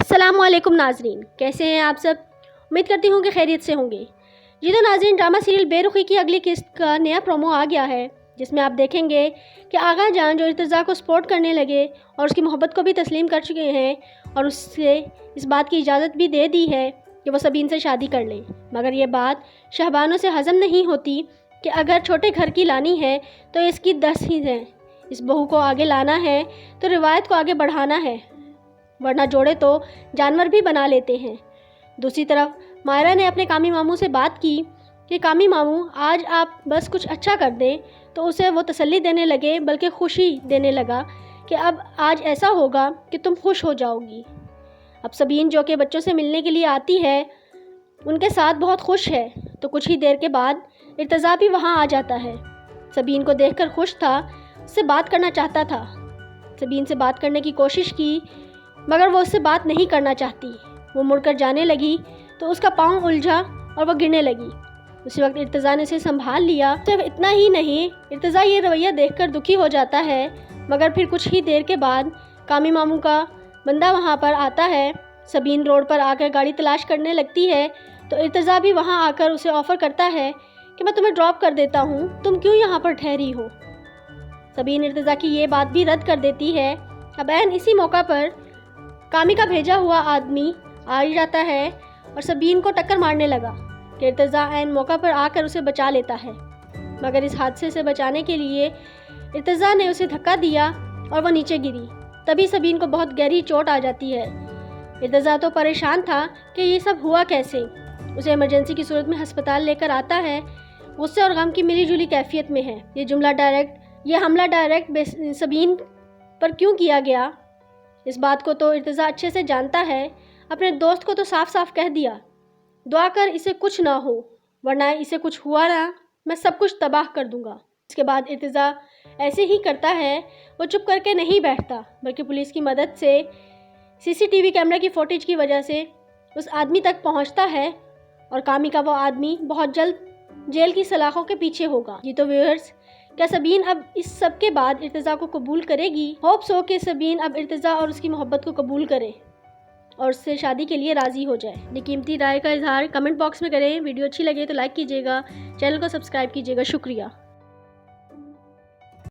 अस्सलाम वालेकुम नाजरीन, कैसे हैं आप सब। उम्मीद करती हूँ कि खैरियत से होंगे। जी तो नाजरीन, ड्रामा सीरियल बेरुखी की अगली किस्त का नया प्रोमो आ गया है, जिसमें आप देखेंगे कि आगा जान जो इर्तिज़ा को सपोर्ट करने लगे और उसकी मोहब्बत को भी तस्लीम कर चुके हैं और उससे इस बात की इजाज़त भी दे दी है कि वो सबीन से शादी कर ले। मगर ये बात शहबानों से हज़म नहीं होती कि अगर छोटे घर की लानी है तो इसकी 10 ही हैं। इस बहू को आगे लाना है तो रिवायत को आगे बढ़ाना है, वरना जोड़े तो जानवर भी बना लेते हैं। दूसरी तरफ मायरा ने अपने कामी मामू से बात की कि कामी मामू आज आप बस कुछ अच्छा कर दें, तो उसे वो तसल्ली देने लगे, बल्कि खुशी देने लगा कि अब आज ऐसा होगा कि तुम खुश हो जाओगी। अब सबीन जो कि बच्चों से मिलने के लिए आती है उनके साथ बहुत खुश है, तो कुछ ही देर के बाद इर्तिज़ा भी वहाँ आ जाता है। सबीन को देखकर खुश था, उससे बात करना चाहता था। सबीन से बात करने की कोशिश की मगर वो उससे बात नहीं करना चाहती। वो मुड़कर जाने लगी तो उसका पाँव उलझा और वह गिरने लगी। उसी वक्त इर्तिज़ा ने उसे संभाल लिया। सिर्फ इतना ही नहीं, इर्तिज़ा ये रवैया देखकर दुखी हो जाता है, मगर फिर कुछ ही देर के बाद कामी मामू का बंदा वहाँ पर आता है। सबीन रोड पर आकर गाड़ी तलाश करने लगती है, तो इर्तिज़ा भी वहाँ आकर उसे ऑफ़र करता है कि मैं तुम्हें ड्रॉप कर देता हूँ, तुम क्यों यहाँ पर ठहरी हो। सबीन इर्तिज़ा की ये बात भी रद्द कर देती है। अब ऐन इसी मौका पर कामी का भेजा हुआ आदमी आ ही जाता है और सबीन को टक्कर मारने लगा कि इर्तिज़ा ऐन मौका पर आकर उसे बचा लेता है। मगर इस हादसे से बचाने के लिए इर्तिज़ा ने उसे धक्का दिया और वह नीचे गिरी। तभी सबीन को बहुत गहरी चोट आ जाती है। इर्तिज़ा तो परेशान था कि ये सब हुआ कैसे। उसे इमरजेंसी की सूरत में हस्पताल लेकर आता है। गुस्से और गम की मिली जुली कैफियत में है। ये हमला डायरेक्ट सबीन पर क्यों किया गया, इस बात को तो इर्तिज़ा अच्छे से जानता है। अपने दोस्त को तो साफ साफ कह दिया, दुआ कर इसे कुछ ना हो, वरना इसे कुछ हुआ ना मैं सब कुछ तबाह कर दूंगा। इसके बाद इर्तिज़ा ऐसे ही करता है। वो चुप करके नहीं बैठता, बल्कि पुलिस की मदद से सीसीटीवी कैमरा की फुटेज की वजह से उस आदमी तक पहुंचता है और कामी का वो आदमी बहुत जल्द जेल की सलाखों के पीछे होगा। जी तो व्यूअर्स, क्या सबीन अब इस सब के बाद इर्तिज़ा को कबूल करेगी? होप्स हो कि सबीन अब इर्तिज़ा और उसकी मोहब्बत को कबूल करे और उससे शादी के लिए राज़ी हो जाए। अपनी कीमती राय का इजहार कमेंट बॉक्स में करें। वीडियो अच्छी लगे तो लाइक कीजिएगा, चैनल को सब्सक्राइब कीजिएगा। शुक्रिया।